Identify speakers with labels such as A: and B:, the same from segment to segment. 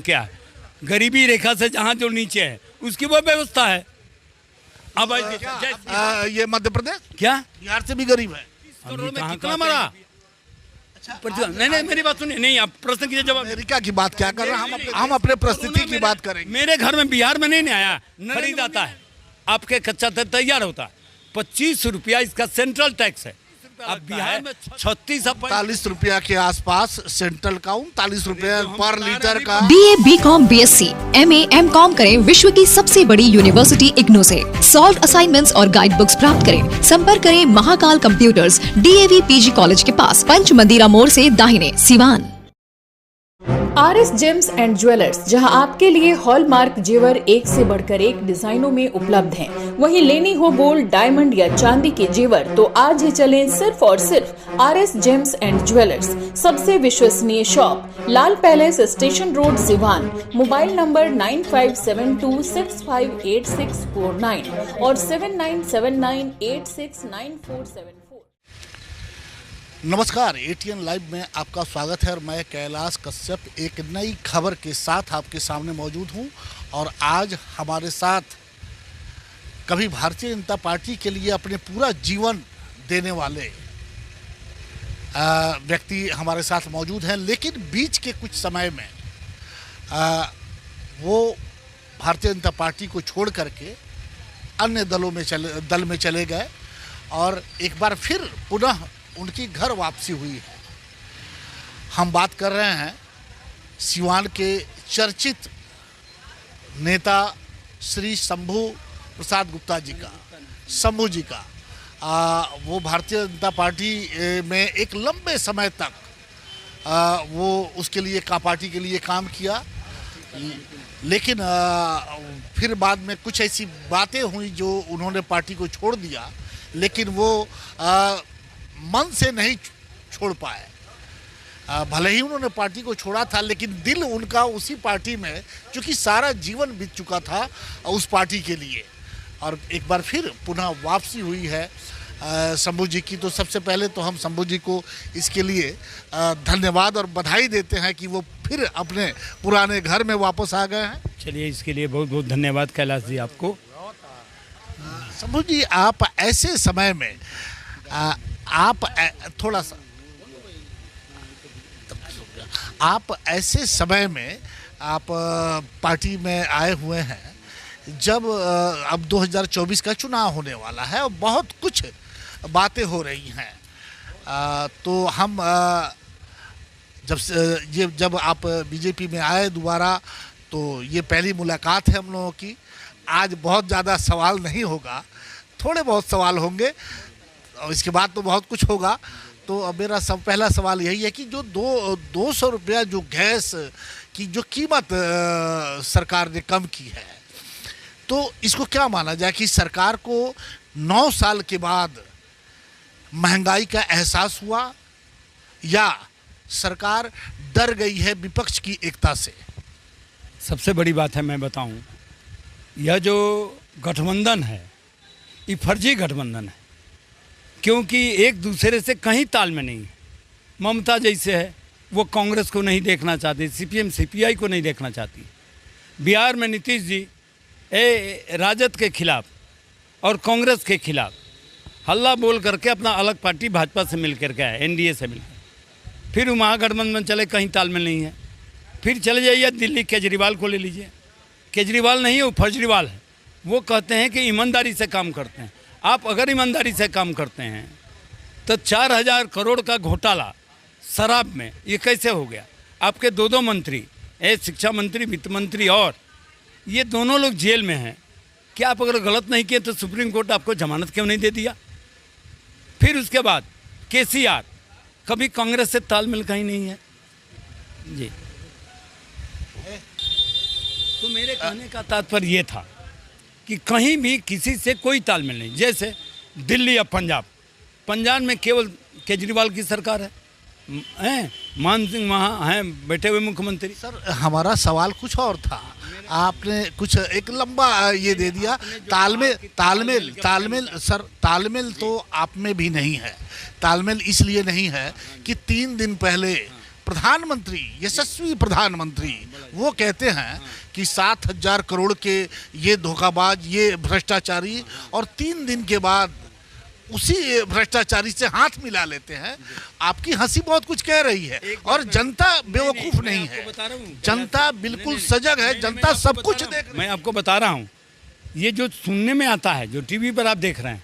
A: क्या है, गरीबी रेखा से जहाँ जो नीचे है उसकी वो व्यवस्था है। अब
B: ये मध्य प्रदेश
A: क्या
B: बिहार से भी गरीब है।
A: करोड़ में कितना मरा? नहीं, मेरी बात सुनिए। नहीं, आप प्रश्न कीजिए, जवाब।
B: अमेरिका की बात क्या कर रहे हैं हम अपने परिस्थिति की बात करेंगे।
A: मेरे घर में बिहार में नहीं आया, खरीद आता है, आपके कच्चा तैयार होता है। 25 रुपया इसका सेंट्रल टैक्स है। अब बिहार में
B: 40 रुपया के आसपास सेंट्रल का 39 रुपया पर लीटर का।
C: BA, BCom, BSc, MA, MCom करें विश्व की सबसे बड़ी यूनिवर्सिटी इग्नू से। सॉल्व असाइनमेंट्स और गाइड बुक्स प्राप्त करें। संपर्क करें Mahakal computers, DAV PG college के पास, पंच मंदिरा मोड़ से दाहिने, Siwan.
D: RS James and jewellers, जहां आपके लिए हॉलमार्क जेवर एक से बढ़कर एक डिजाइनों में उपलब्ध हैं। वहीं लेनी हो गोल्ड, डायमंड या चांदी के जेवर तो आज ही चलें सिर्फ और सिर्फ RS जेम्स एंड ज्वेलर्स। सबसे विश्वसनीय shop, Lal palace, station road, Siwan. Mobile number 9572658649 और 7979869474।
B: नमस्कार, ATN लाइव में आपका स्वागत है और मैं कैलाश कश्यप एक नई खबर के साथ आपके सामने मौजूद हूं। और आज हमारे साथ कभी भारतीय जनता पार्टी के लिए अपने पूरा जीवन देने वाले व्यक्ति हमारे साथ मौजूद हैं, लेकिन बीच के कुछ समय में वो भारतीय जनता पार्टी को छोड़ करके अन्य दल में चले गए और एक बार फिर पुनः उनकी घर वापसी हुई है। हम बात कर रहे हैं सिवान के चर्चित नेता श्री शंभू प्रसाद गुप्ता जी का, शंभू जी का। वो भारतीय जनता पार्टी में एक लंबे समय तक वो उसके लिए पार्टी के लिए काम किया, लेकिन फिर बाद में कुछ ऐसी बातें हुई जो उन्होंने पार्टी को छोड़ दिया, लेकिन वो मन से नहीं छोड़ पाए। भले ही उन्होंने पार्टी को छोड़ा था, लेकिन दिल उनका उसी पार्टी में, क्योंकि सारा जीवन बीत चुका था उस पार्टी के लिए। और एक बार फिर पुनः वापसी हुई है शंभू जी की। तो सबसे पहले तो हम शंभू जी को इसके लिए धन्यवाद और बधाई देते हैं कि वो फिर अपने पुराने घर में वापस आ गए हैं।
A: चलिए, इसके लिए बहुत बहुत धन्यवाद कैलाश जी आपको।
B: शंभू जी, आप ऐसे समय में आप ऐसे समय में आप पार्टी में आए हुए हैं जब अब 2024 का चुनाव होने वाला है और बहुत कुछ बातें हो रही हैं। तो हम जब आप बीजेपी में आए दोबारा, तो ये पहली मुलाकात है हम लोगों की। आज बहुत ज़्यादा सवाल नहीं होगा, थोड़े बहुत सवाल होंगे और इसके बाद तो बहुत कुछ होगा। तो अब मेरा पहला सवाल यही है कि जो 200 रुपया जो गैस की जो कीमत सरकार ने कम की है, तो इसको क्या माना जाए कि सरकार को 9 साल के बाद महंगाई का एहसास हुआ या सरकार डर गई है विपक्ष की एकता से?
A: सबसे बड़ी बात है, मैं बताऊं, यह जो गठबंधन है ये फर्जी गठबंधन है, क्योंकि एक दूसरे से कहीं ताल में नहीं है। ममता जैसे है, वो कांग्रेस को नहीं देखना चाहती, CPM CPI को नहीं देखना चाहती। बिहार में नीतीश जी राजद के खिलाफ और कांग्रेस के खिलाफ हल्ला बोल करके अपना अलग पार्टी भाजपा से मिल करके आए, NDA से मिलकर। फिर वो महागठबंधन में चले, कहीं तालमेल नहीं है। फिर चले जाइए दिल्ली, केजरीवाल को ले लीजिए। केजरीवाल नहीं है, वो फर्जीवाल है। वो कहते हैं कि ईमानदारी से काम करते हैं। आप अगर ईमानदारी से काम करते हैं तो 4000 करोड़ का घोटाला शराब में ये कैसे हो गया? आपके दो मंत्री, शिक्षा मंत्री, वित्त मंत्री, और ये दोनों लोग जेल में हैं। क्या आप अगर गलत नहीं किए तो सुप्रीम कोर्ट आपको जमानत क्यों नहीं दे दिया? फिर उसके बाद KCR, कभी कांग्रेस से तालमेल कहीं नहीं है जी। तो मेरे कहने का तात्पर्य ये था कि कहीं भी किसी से कोई तालमेल नहीं। जैसे दिल्ली या पंजाब में केवल केजरीवाल की सरकार है, मान सिंह वहाँ हैं बैठे हुए मुख्यमंत्री।
B: सर, हमारा सवाल कुछ और था, आपने कुछ एक लंबा ये दे दिया। तालमेल तो आप में भी नहीं है। तालमेल इसलिए नहीं है कि 3 दिन पहले प्रधानमंत्री, यशस्वी प्रधानमंत्री, वो कहते हैं कि 7,000 करोड़ के ये धोखाबाज, ये भ्रष्टाचारी, और 3 दिन के बाद उसी भ्रष्टाचारी से हाथ मिला लेते हैं। आपकी हंसी बहुत कुछ कह रही है, और जनता बेवकूफ नहीं है, जनता बिल्कुल सजग है, जनता सब कुछ देख रही है।
A: मैं आपको बता रहा हूँ, ये जो सुनने में आता है, जो टीवी पर आप देख रहे हैं,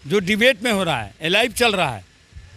A: जो डिबेट में हो रहा है, लाइव चल रहा है,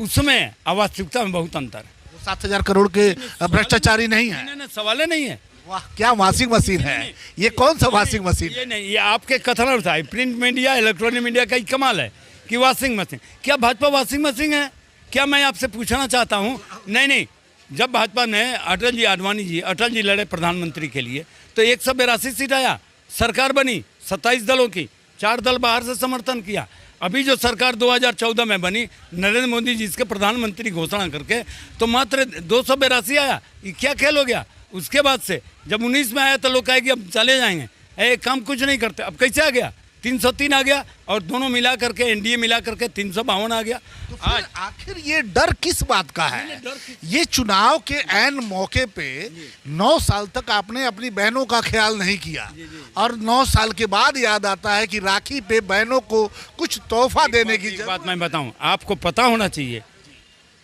A: उसमें वास्तविकता में बहुत अंतर है।
B: 7,000 करोड़ के भ्रष्टाचारी नहीं है।
A: नहीं, सवाल ही नहीं है।
B: वाह, क्या वॉशिंग मशीन है ये, कौन सा वॉशिंग मशीन?
A: ये नहीं, ये आपके कथन होता है। प्रिंट मीडिया, इलेक्ट्रॉनिक मीडिया का ही कमाल है कि वॉशिंग मशीन। क्या भाजपा वॉशिंग मशीन है? क्या मैं आपसे पूछना चाहता हूँ, नहीं, जब भाजपा ने अटल जी लड़े प्रधानमंत्री के लिए, तो 182 सीट आया, सरकार बनी 27 दलों की, 4 दल बाहर से समर्थन किया। अभी जो सरकार 2014 में बनी, नरेंद्र मोदी जी इसके प्रधानमंत्री घोषणा करके, तो मात्र 282 आया। ये क्या खेल हो गया? उसके बाद से जब 19 में आया तो लोग कहे कि अब चले जाएंगे, काम कुछ नहीं करते। अब कैसे आ गया? 303 आ गया, और दोनों मिला करके, एनडीए मिला करके 352 आ गया।
B: तो आज आखिर ये डर किस बात का है? ये चुनाव के ऐन मौके पे 9 साल तक आपने अपनी बहनों का ख्याल नहीं किया, और 9 साल के बाद याद आता है कि राखी पे बहनों को कुछ तोहफा देने की
A: बात मैं बताऊं, आपको पता होना चाहिए,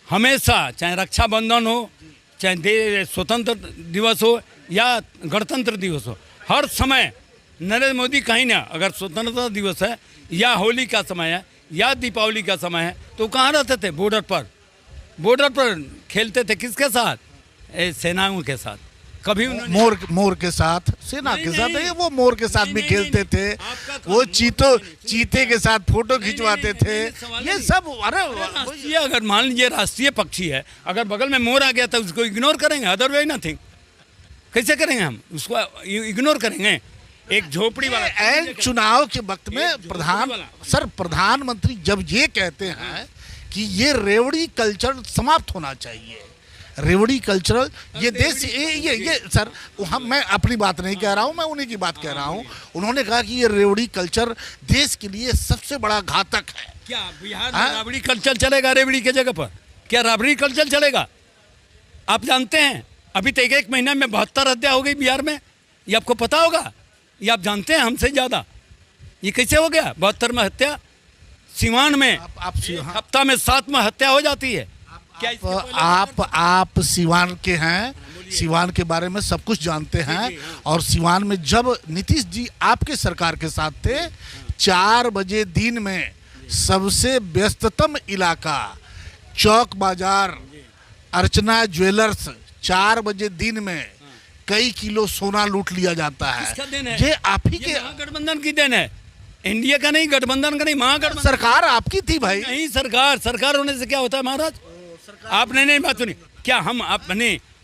A: हमेशा चाहे रक्षाबंधन हो, चाहे स्वतंत्र दिवस हो या गणतंत्र दिवस हो, हर समय नरेंद्र मोदी कहीं ना, अगर स्वतंत्रता दिवस है या होली का समय है या दीपावली का समय है, तो कहाँ रहते थे? बॉर्डर पर खेलते थे। किसके साथ? सेनाओं के साथ। कभी
B: मोर के साथ, सेना के साथ, ये वो मोर के साथ भी खेलते थे, वो चीते के साथ फोटो खिंचवाते थे, ये सब। अरे
A: अगर मान लीजिए राष्ट्रीय पक्षी है, अगर बगल में मोर आ गया तो उसको इग्नोर करेंगे? Other way nothing. कैसे करेंगे हम उसको? इग्नोर करेंगे? एक झोपड़ी वाला
B: ऐन चुनाव के वक्त में प्रधानमंत्री जब ये कहते हैं कि ये रेवड़ी कल्चर समाप्त होना चाहिए, रेवड़ी कल्चरल, ये देश, ये सर, मैं अपनी बात नहीं कह रहा हूँ, मैं उन्हीं की बात कह रहा हूँ। उन्होंने कहा कि ये रेवड़ी कल्चर देश के लिए सबसे बड़ा घातक है।
A: क्या बिहार में राबड़ी कल्चर चलेगा? रेवड़ी के जगह पर क्या राबड़ी कल्चर चलेगा? आप जानते हैं अभी तो एक महीना में 72 हत्या हो गई बिहार में। ये आपको पता होगा, ये आप जानते हैं हमसे ज़्यादा। ये कैसे हो गया 72 में हत्या? सिवान में हफ्ता में 7 में हत्या हो जाती है।
B: आप सिवान के हैं, सिवान के बारे में सब कुछ जानते हैं। और सिवान में जब नीतीश जी आपके सरकार के साथ थे, 4 बजे दिन में सबसे व्यस्ततम इलाका चौक बाजार, अर्चना ज्वेलर्स, 4 बजे दिन में कई किलो सोना लूट लिया जाता है। ये आप ही के
A: गठबंधन की देन है, इंडिया का नहीं, गठबंधन का नहीं, महागठबंधन।
B: सरकार आपकी थी भाई।
A: नहीं, सरकार होने से क्या होता है महाराज? आपने नहीं बात सुनी क्या?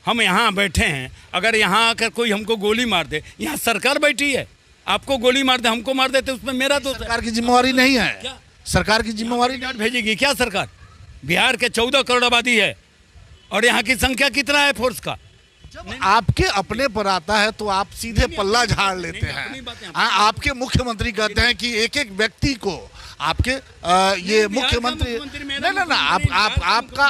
A: हम यहाँ बैठे हैं, अगर यहाँ आकर कोई हमको गोली मार दे, यहाँ सरकार बैठी है, आपको गोली मार दे, हमको मार देते, उसमें मेरा तो
B: सरकार की जिम्मेवारी नहीं है।
A: क्या
B: सरकार की जिम्मेवारी
A: भेजेगी क्या सरकार? बिहार के 14 करोड़ आबादी है, और यहाँ की संख्या कितना है फोर्स का?
B: जब आपके अपने पर आता है तो आप सीधे पल्ला झाड़ लेते हैं। आपके मुख्यमंत्री कहते हैं कि एक एक व्यक्ति को आपके ये मुख्यमंत्री ना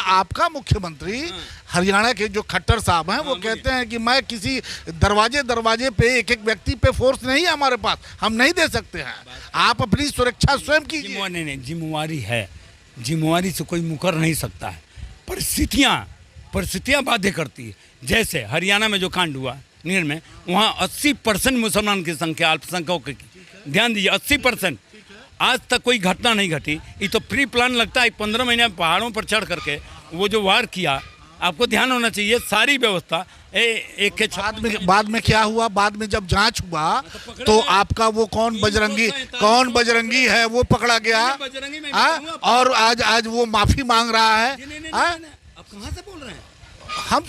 B: आपका मुख्यमंत्री हरियाणा के जो खट्टर साहब हैं, वो कहते हैं कि मैं किसी दरवाजे पे एक एक व्यक्ति पे फोर्स नहीं है हमारे पास, हम नहीं दे सकते हैं, आप अपनी सुरक्षा स्वयं कीजिए।
A: नहीं, जिम्मेवारी है, जिम्मेवारी से कोई मुकर नहीं सकता है। परिस्थितियाँ बाध्य करती है। जैसे हरियाणा में जो कांड हुआ नीर में, वहाँ 80% मुसलमान की संख्या, अल्पसंख्यकों की, ध्यान दीजिए 80%। आज तक कोई घटना नहीं घटी। ये तो प्री प्लान लगता है। 15 महीने पहाड़ों पर चढ़ करके वो जो वार किया, आपको ध्यान होना चाहिए सारी व्यवस्था एक के
B: बाद में क्या हुआ? बाद में जब जांच हुआ तो आपका वो कौन बजरंगी है वो पकड़ा गया, और आज वो माफी मांग रहा है।
A: आप कहाँ से बोल रहे हैं?
B: हम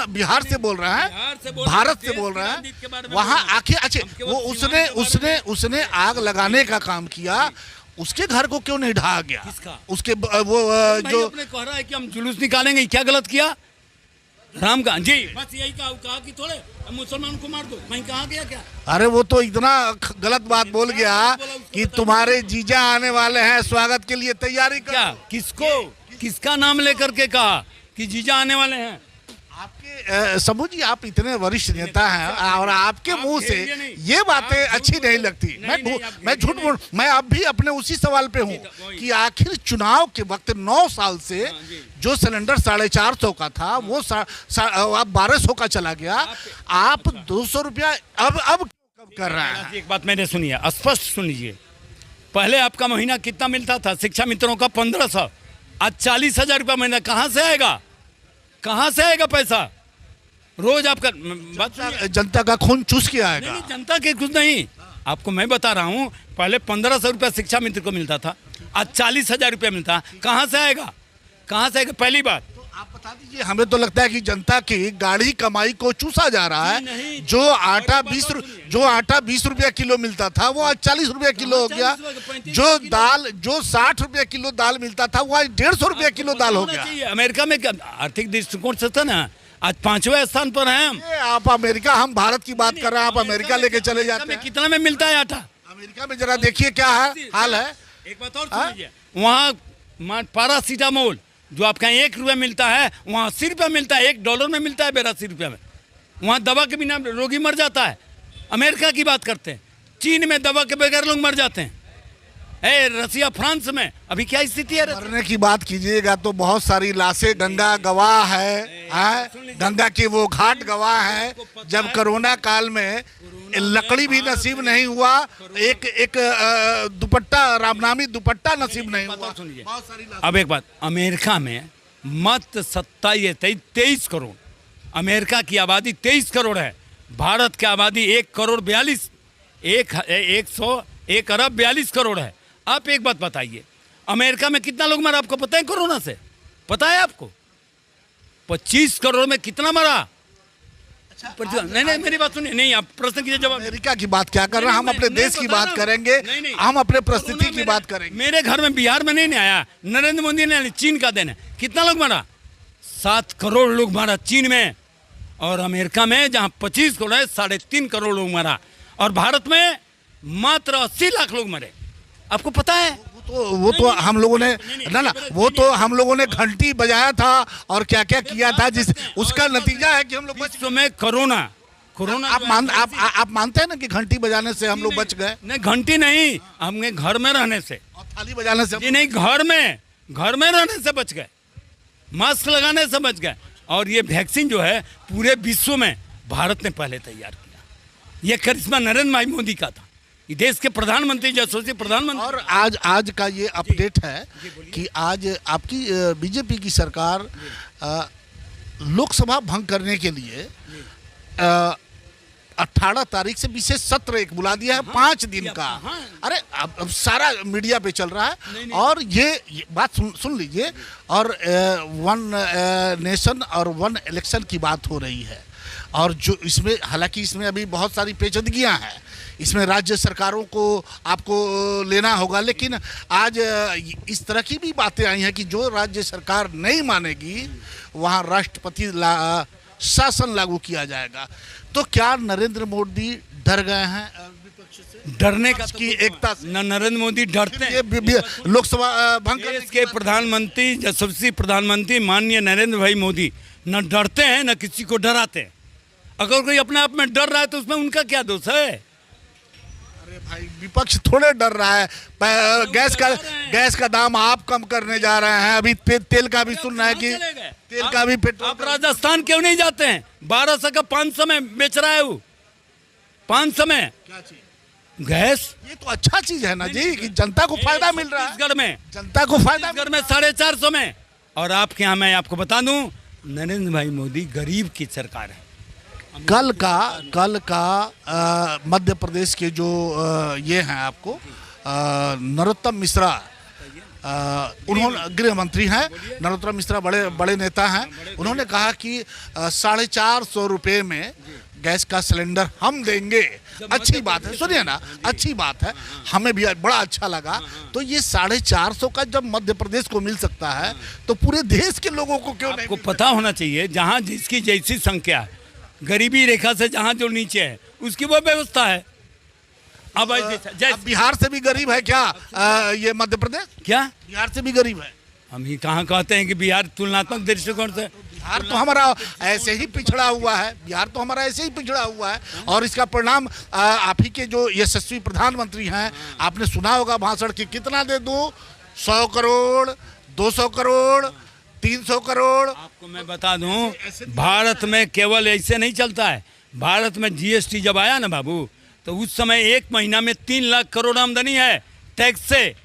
B: बिहार से बोल रहे हैं, भारत से बोल रहे हैं। वहाँ आखिर अच्छा, वो उसने आग लगाने का काम किया, उसके घर को क्यों नहीं ढहा गया? उसके वो जो
A: अपने कह रहा है कि हम जुलूस निकालेंगे, क्या गलत किया? राम का जी बस यही कहा कि थोड़े मुसलमान को मार दो, मैं कहाँ गया क्या?
B: अरे वो तो इतना गलत बात बोल गया कि तुम्हारे जीजा आने वाले हैं, स्वागत के लिए तैयारी
A: क्या? किसका नाम लेकर के कहा कि जीजा आने वाले हैं?
B: आपके समूह जी, आप इतने वरिष्ठ नेता हैं और आपके मुंह से ये बातें अच्छी नहीं लगती। मैं झूठ बोल, मैं अब भी अपने उसी सवाल पे हूँ कि आखिर चुनाव के वक्त 9 साल से जो सिलेंडर 450 का था वो अब 1200 का चला गया, आप 200 रुपया अब कब कर रहे हैं?
A: एक बात मैंने सुनी है, स्पष्ट सुन लीजिए। पहले आपका महीना कितना मिलता था? शिक्षा मित्रों का 1500, आज 40,000 रुपया महीना। कहाँ से आएगा? कहाँ से आएगा पैसा? रोज आपका बात
B: जनता का खून चूस के आएगा।
A: नहीं, जनता के कुछ नहीं, आपको मैं बता रहा हूँ। पहले 1500 रुपया शिक्षा मित्र को मिलता था, आज 40,000 रुपया मिलता। कहाँ से आएगा? कहाँ से आएगा? पहली बात
B: तो आप बता दीजिए। हमें तो लगता है कि जनता की गाढ़ी कमाई को चूसा जा रहा है। जो आटा 20 रुपया किलो मिलता था वो आज 40 रुपया किलो हो गया। जो 60 रुपया किलो दाल मिलता था वो आज 150 रुपया किलो दाल हो गया।
A: अमेरिका में आर्थिक दृष्टिकोण से था ना, आज 5वें स्थान पर हैं हम।
B: आप अमेरिका, हम भारत की बात कर रहे हैं, आप अमेरिका लेके चले जाते हैं।
A: कितना में मिलता है आटा?
B: अमेरिका में जरा देखिए क्या हाल है।
A: एक बात और सुन लीजिए, वहाँ पैरासीटामोल जो आपका 1 रुपया मिलता है, वहाँ 80 रुपया मिलता है। $1 में मिलता है 82 रुपया में। वहाँ दवा के बिना रोगी मर जाता है। अमेरिका की बात करते हैं, चीन में दवा के बगैर लोग मर जाते हैं। रसिया, फ्रांस में अभी क्या स्थिति है?
B: मरने की बात कीजिएगा तो बहुत सारी लाशें गंगा गवाह है, गंगा के वो घाट गवाह है। जब कोरोना काल में लकड़ी भी नसीब नहीं हुआ, एक दुपट्टा, रामनामी दुपट्टा नसीब नहीं हुआ।
A: अब एक बात, अमेरिका में मत 23 करोड़, अमेरिका की आबादी 23 करोड़ है। भारत की आबादी 1 अरब 42 करोड़ है। आप एक बात बताइए, अमेरिका में कितना लोग मरा आपको पता है कोरोना से? पता है आपको? 25 करोड़ में कितना मरा? नहीं, मेरी बात सुनिए। नहीं, आप प्रश्न कीजिए, जवाब।
B: अमेरिका की बात क्या कर रहे हैं? हम अपने देश की बात करेंगे, हम अपने परिस्थिति की बात करेंगे।
A: मेरे घर में बिहार में नहीं आया, नरेंद्र मोदी ने, चीन का देन है। कितना लोग मरा? 7 करोड़ लोग मरा चीन में। और अमेरिका में जहां 25 करोड़ है, 3.5 करोड़ लोग मरा। और भारत में मात्र 80 लाख लोग मरे। आपको पता है?
B: वो तो हम लोगों ने वो तो हम लोगों ने घंटी बजाया था और क्या क्या किया था, उसका नतीजा है कि हम लोग
A: विश्व में कोरोना
B: आप मानते हैं ना कि घंटी बजाने से हम लोग बच गए?
A: नहीं, घंटी नहीं, हमने घर में रहने से
B: और थाली बजाने से
A: नहीं, घर में रहने से बच गए, मास्क लगाने से बच गए। और ये वैक्सीन जो है पूरे विश्व में भारत ने पहले तैयार किया। ये करिश्मा नरेंद्र भाई मोदी का था। ये देश के प्रधानमंत्री, यशस्वी प्रधानमंत्री।
B: और आज का ये अपडेट है कि आज आपकी बीजेपी की सरकार लोकसभा भंग करने के लिए 18 तारीख से विशेष सत्र एक बुला दिया है, 5 दिन का। अरे अब सारा मीडिया पे चल रहा है। और ये बात सुन लीजिए। और 1 नेशन और 1 इलेक्शन की बात हो रही है। और जो इसमें, हालांकि इसमें अभी बहुत सारी पेचीदगियां हैं, इसमें राज्य सरकारों को आपको लेना होगा। लेकिन आज इस तरह की भी बातें आई हैं कि जो राज्य सरकार नहीं मानेगी वहाँ राष्ट्रपति शासन लागू किया जाएगा। तो क्या नरेंद्र मोदी डर गए हैं विपक्ष से?
A: डरने का
B: की एकता से
A: नरेंद्र मोदी डरते हैं।
B: लोकसभा भंग
A: देश के प्रधानमंत्री, यशस्वी प्रधानमंत्री माननीय नरेंद्र भाई मोदी न डरते हैं न किसी को डराते हैं। अगर कोई अपने आप में डर रहा है तो उसमें उनका क्या दोष है?
B: अरे भाई, विपक्ष थोड़े डर रहा है। गैस का दाम आप कम करने जा रहे हैं। अभी तेल का भी सुन रहा है कि तेल का भी पेट्रोल।
A: आप राजस्थान क्यों नहीं जाते हैं? 1200 का 500 में बेच रहा है वो। 500 में
B: क्या चीज?
A: गैस।
B: ये तो अच्छा चीज है ना जी कि जनता को फायदा मिल रहा है।
A: छत्तीसगढ़ में
B: जनता को फायदा
A: में 450 में। और आपके यहाँ मैं आपको बता दूं, नरेंद्र भाई मोदी गरीब की सरकार है।
B: कल का मध्य प्रदेश के जो ये हैं आपको नरोत्तम मिश्रा, उन्होंने, गृह मंत्री हैं नरोत्तम मिश्रा, बड़े नेता हैं। उन्होंने कहा कि 450 रुपये में गैस का सिलेंडर हम देंगे। अच्छी बात है, सुनिए ना, अच्छी बात है, हमें भी बड़ा अच्छा लगा। तो ये 450 का जब मध्य प्रदेश को मिल सकता है तो पूरे देश के लोगों को क्यों नहीं?
A: आपको पता होना चाहिए, जहाँ जिसकी जैसी संख्या है, गरीबी रेखा से जहाँ जो नीचे है उसकी वो व्यवस्था है। अब
B: बिहार से भी गरीब है क्या ये मध्य प्रदेश?
A: क्या
B: बिहार से भी गरीब है?
A: हम ही कहाँ कहते हैं कि बिहार तुलनात्मक दृष्टिकोण से
B: बिहार तो हमारा ऐसे ही पिछड़ा हुआ है, बिहार तो हमारा ऐसे ही पिछड़ा हुआ है। और इसका परिणाम आप ही के जो यशस्वी प्रधानमंत्री हैं, आपने सुना होगा भाषण कि कितना दे दूं, 100 करोड़, 200 करोड़, 300 करोड़।
A: आपको मैं बता दूं, भारत में केवल ऐसे नहीं चलता है। भारत में जीएसटी जब आया ना बाबू, तो उस समय 1 महीना में 3 लाख करोड़ आमदनी है टैक्स से,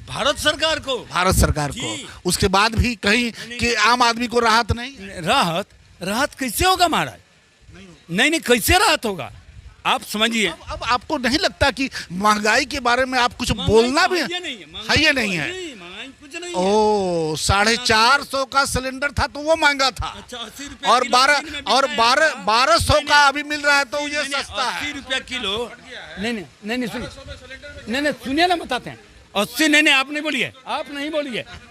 A: भारत सरकार को।
B: भारत सरकार को। उसके बाद भी कहीं कि आम आदमी को राहत नहीं।
A: राहत कैसे होगा महाराज? नहीं, कैसे राहत होगा? आप समझिए।
B: अब आपको नहीं लगता कि महंगाई के बारे में आप कुछ बोलना भी है? ये नहीं है। ओ 450 का सिलेंडर था तो वो महंगा था।
A: अच्छा, 80 रुपया
B: और
A: किलो
B: 1200 का अभी मिल रहा है तो ये सस्ता है।
A: 80 रुपया किलो। नहीं सुनिए ना, बताते हैं। 80 नहीं, आप नहीं बोलिए,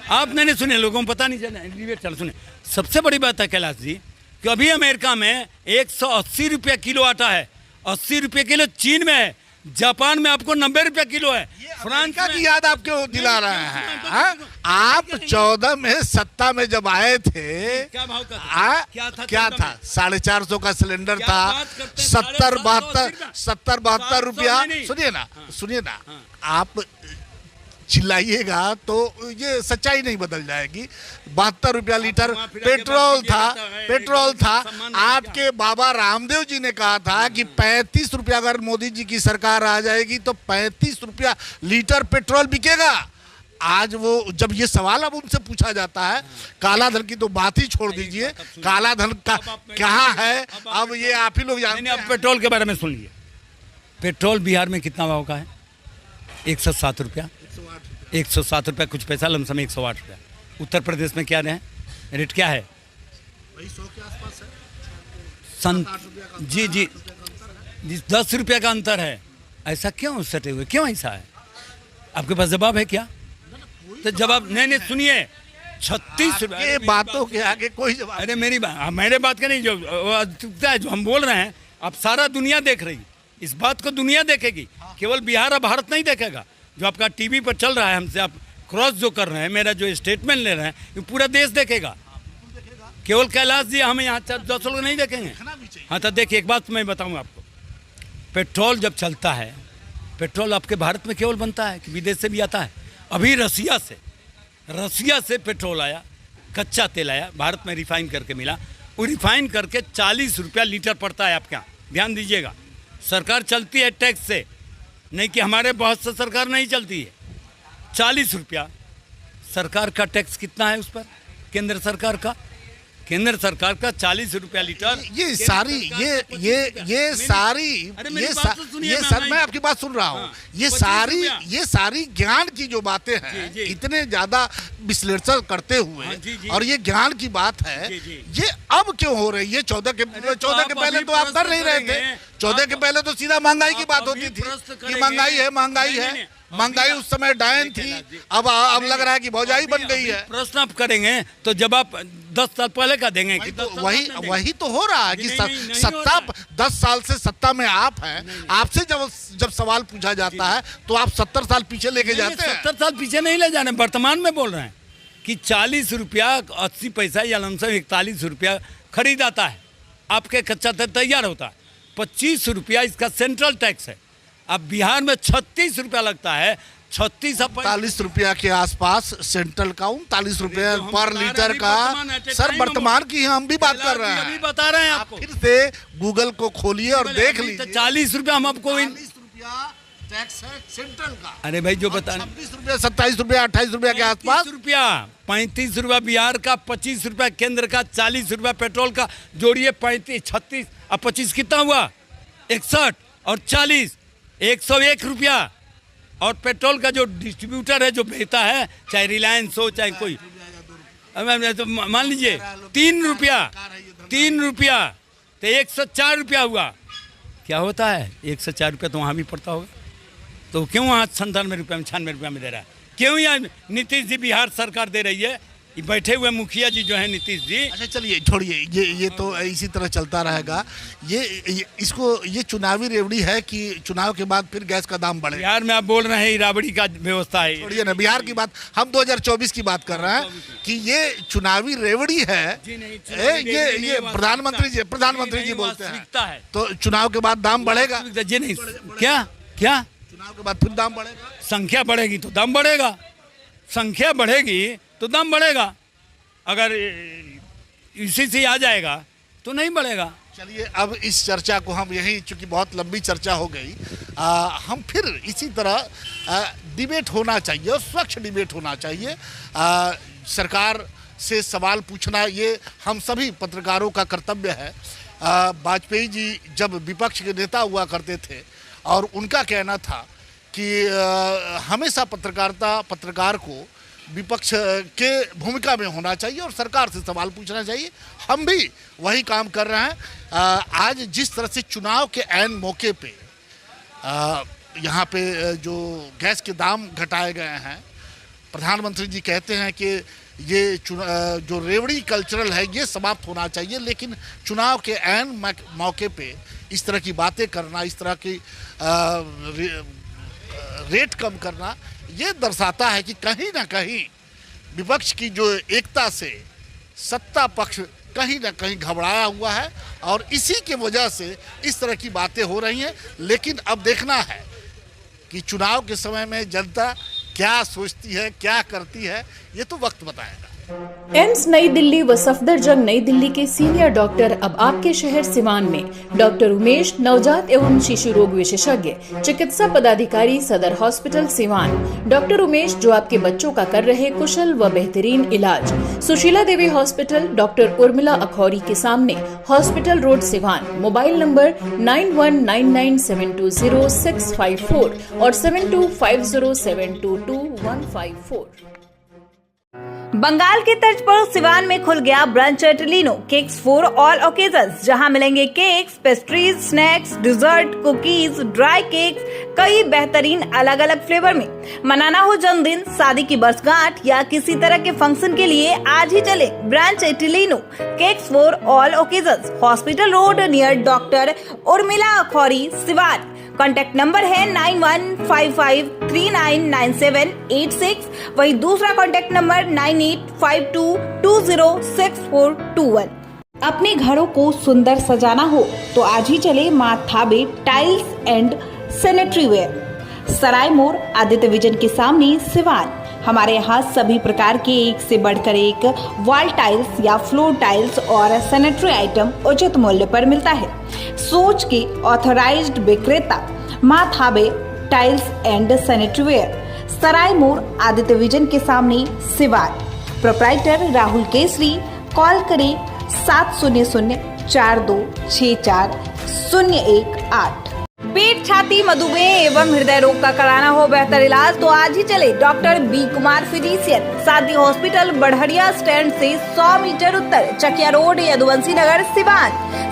A: आप नहीं सुनिए, लोगों को पता नहीं चला। चल सुनिए, सबसे बड़ी बात है कैलाश जी कि अभी अमेरिका में 180 रुपया किलो आटा है, 80 रुपये किलो चीन में है, जापान में आपको 90 रुपया किलो है। फ्रांस
B: की याद आप क्यों दिला रहे हैं? आप 14 में सत्ता में जब आए थे,
A: क्या भाव का
B: क्या था? 450 का सिलेंडर था, 70-72 रुपया। सुनिए ना, आप चिल्लाइएगा तो ये सच्चाई नहीं बदल जाएगी। 72 रुपया लीटर पेट्रोल था। आपके बाबा रामदेव जी ने कहा था कि 35 रुपया अगर मोदी जी की सरकार आ जाएगी तो 35 रुपया लीटर पेट्रोल बिकेगा। आज वो जब ये सवाल अब उनसे पूछा जाता है, काला धन की तो बात ही छोड़ दीजिए, काला धन का कहाँ है अब ये आप ही लोग जानते हैं।
A: अब पेट्रोल के बारे में सुन लिए। पेट्रोल बिहार में कितना भाव का है? 107 रुपया, 107 रुपया कुछ पैसा, लमसम 108 रुपया। उत्तर प्रदेश में क्या रहे रेट, क्या है?
B: 100 के आसपास है।
A: जी 10 रुपया का अंतर है। ऐसा क्यों सटे हुए, क्यों ऐसा है? आपके पास जवाब है क्या? तो जवाब नहीं सुनिए। 36 रुपये
B: बातों के आगे कोई जवाब।
A: अरे मेरे बात का नहीं, जो हम बोल रहे हैं अब सारा दुनिया देख रही, इस बात को दुनिया देखेगी, केवल बिहार और भारत नहीं देखेगा। जो आपका टीवी पर चल रहा है, हमसे आप क्रॉस जो कर रहे हैं, मेरा जो स्टेटमेंट ले रहे हैं, ये पूरा देश देखेगा। केवल कैलाश जी हम यहाँ 10 लोग नहीं देखेंगे। हाँ तो देखिए, एक बात मैं बताऊँ आपको, पेट्रोल जब चलता है, पेट्रोल आपके भारत में केवल बनता है कि विदेश से भी आता है? अभी रसिया से पेट्रोल आया, कच्चा तेल आया, भारत में रिफाइन करके मिला। वो रिफाइन करके 40 रुपया लीटर पड़ता है आपके यहाँ। ध्यान दीजिएगा, सरकार चलती है टैक्स से, नहीं कि हमारे बहुत से सरकार नहीं चलती है। 40 रुपया सरकार का टैक्स कितना है उस पर? केंद्र सरकार का 40 रुपया लीटर।
B: ये सर मैं आपकी बात सुन रहा हूँ। ये सारी ज्ञान की जो बातें हैं, इतने ज्यादा विश्लेषण करते हुए, और ये ज्ञान की बात है, ये अब क्यों हो रही है? 14 के पहले तो आप कर नहीं रहे थे। 14 के पहले तो सीधा महंगाई की बात होती थी कि महंगाई है। महंगाई उस समय डायन थी, अब लग रहा है कि भौजाई बन गई है।
A: प्रश्न आप करेंगे तो जब आप 10 साल पहले का देंगे कि
B: वही तो हो रहा है कि 10 साल से सत्ता में आप हैं। आपसे जब सवाल पूछा जाता है तो आप 70 साल पीछे लेके जाते हैं।
A: 70 साल पीछे नहीं ले जाने, वर्तमान में बोल रहे हैं कि 40 रुपया 80 पैसा या लमसम 41 रुपया खरीद आता है, आपके कच्चा तेल तैयार होता है। 25 रुपया इसका सेंट्रल टैक्स है। अब बिहार में 36 रुपया लगता है,
B: 40 रुपया के आसपास सेंट्रल का, 39 रुपया पर लीटर का। सर वर्तमान की हम भी बात कर रहे हैं,
A: अभी बता रहे हैं आपको।
B: फिर से गूगल को खोलिए और देख लीजिए।
A: 40 रुपया हम आपको
B: 40 रुपया टैक्स है सेंट्रल का।
A: अरे भाई जो बता,
B: 26 रुपया, 27 रुपया, 28 रुपया के आसपास।
A: 35 रुपया बिहार का, 25 रुपया केंद्र का, 40 रुपया पेट्रोल का, जोड़िए 35, 36 और 25 कितना हुआ? 61 और 40, 101 रुपया। और पेट्रोल का जो डिस्ट्रीब्यूटर है, जो बेचता है, चाहे रिलायंस हो चाहे कोई, तो मान लीजिए 3 रुपया तो 104 रुपया हुआ। क्या होता है? 104 रुपया तो वहाँ भी पड़ता होगा, तो क्यों वहाँ 97 रुपया में 96 रुपया में दे रहा है? क्यों यहाँ नीतीश जी बिहार सरकार दे रही है ये बैठे हुए मुखिया जी जो है नीतीश जी,
B: अच्छा चलिए छोड़िए, ये तो इसी तरह चलता रहेगा। इसको ये चुनावी रेवड़ी है कि चुनाव के बाद फिर गैस का दाम बढ़ेगा?
A: बिहार में आप बोल रहे हैं राबड़ी का व्यवस्था है।
B: छोड़िए ना, बिहार की बात, हम 2024 की बात कर रहे हैं कि ये चुनावी रेवड़ी है।
A: जी नहीं,
B: ये प्रधानमंत्री जी बोलते हैं,
A: है
B: तो चुनाव के बाद दाम बढ़ेगा?
A: जी नहीं, क्या क्या
B: चुनाव के बाद फिर दाम बढ़ेगा?
A: संख्या बढ़ेगी तो दाम बढ़ेगा, संख्या बढ़ेगी तो दाम बढ़ेगा, अगर इसी से आ जाएगा तो नहीं बढ़ेगा।
B: चलिए अब इस चर्चा को हम यहीं, चूंकि बहुत लंबी चर्चा हो गई, हम फिर इसी तरह डिबेट होना चाहिए और स्वच्छ डिबेट होना चाहिए। सरकार से सवाल पूछना ये हम सभी पत्रकारों का कर्तव्य है। वाजपेयी जी जब विपक्ष के नेता हुआ करते थे और उनका कहना था कि हमेशा पत्रकार को विपक्ष के भूमिका में होना चाहिए और सरकार से सवाल पूछना चाहिए। हम भी वही काम कर रहे हैं। आज जिस तरह से चुनाव के ऐन मौके पे यहाँ पे जो गैस के दाम घटाए गए हैं, प्रधानमंत्री जी कहते हैं कि ये जो रेवड़ी कल्चरल है ये समाप्त होना चाहिए, लेकिन चुनाव के ऐन मौके पे इस तरह की बातें करना, इस तरह की रेट कम करना, ये दर्शाता है कि कहीं ना कहीं विपक्ष की जो एकता से सत्ता पक्ष कहीं ना कहीं घबराया हुआ है और इसी की वजह से इस तरह की बातें हो रही हैं। लेकिन अब देखना है कि चुनाव के समय में जनता क्या सोचती है, क्या करती है, ये तो वक्त बताएगा।
D: एम्स नई दिल्ली व सफदरजंग नई दिल्ली के सीनियर डॉक्टर अब आपके शहर सिवान में। डॉक्टर उमेश, नवजात एवं शिशु रोग विशेषज्ञ, चिकित्सा पदाधिकारी, सदर हॉस्पिटल सिवान। डॉक्टर उमेश जो आपके बच्चों का कर रहे कुशल व बेहतरीन इलाज। सुशीला देवी हॉस्पिटल, डॉक्टर उर्मिला अखौरी के सामने, hospital road Siwan. Mobile number 9199720654 और 7250722154।
E: बंगाल की तर्ज पर सिवान में खुल गया branch Italino cakes for all occasions, जहां मिलेंगे cakes, pastries, snacks, dessert, cookies, dry cakes, कई बेहतरीन अलग अलग फ्लेवर में। मनाना हो जन्मदिन, शादी की वर्षगांठ या किसी तरह के फंक्शन के लिए आज ही चले branch Italino cakes for all occasions, hospital road near doctor Urmila Akhouri, Siwan. Contact number है 9155399786। वही दूसरा कॉन्टैक्ट नंबर 9852206421। अपने घरों को सुंदर सजाना हो तो आज ही चले माँ थाबे टाइल्स एंड सैनिटरी वेयर, सराय मोड़ आदित्य विजन के सामने, सिवान। हमारे यहाँ सभी प्रकार के एक से बढ़कर एक वॉल टाइल्स या फ्लोर टाइल्स और सैनिटरी आइटम उचित मूल्य पर मिलता है। सोच के ऑथराइज्ड विक्रेता माँ थाबे टाइल्स एंड सैनिटरी वेयर, सराय मोड़ आदित्य विजन के सामने, सिवान। प्रोप्राइटर राहुल केसरी। कॉल करें 700042640118। पेट, छाती, मधुमेह एवं हृदय रोग का कराना हो बेहतर इलाज तो आज ही चले डॉक्टर बी कुमार फिजिशियन, शादी हॉस्पिटल, बढ़हरिया स्टैंड से 100 मीटर उत्तर, चकिया रोड, यदुवंशी नगर, सिवान।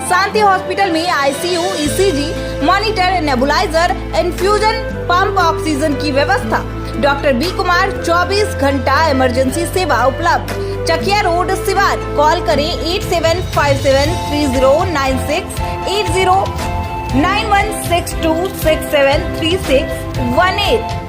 E: शांति हॉस्पिटल में ICU, ECG, monitor, nebuliser, infusion pump, oxygen की व्यवस्था। डॉक्टर बी कुमार 24 घंटा इमरजेंसी सेवा उपलब्ध, चकिया रोड, सिवान। कॉल करें 87573096, 809162673618।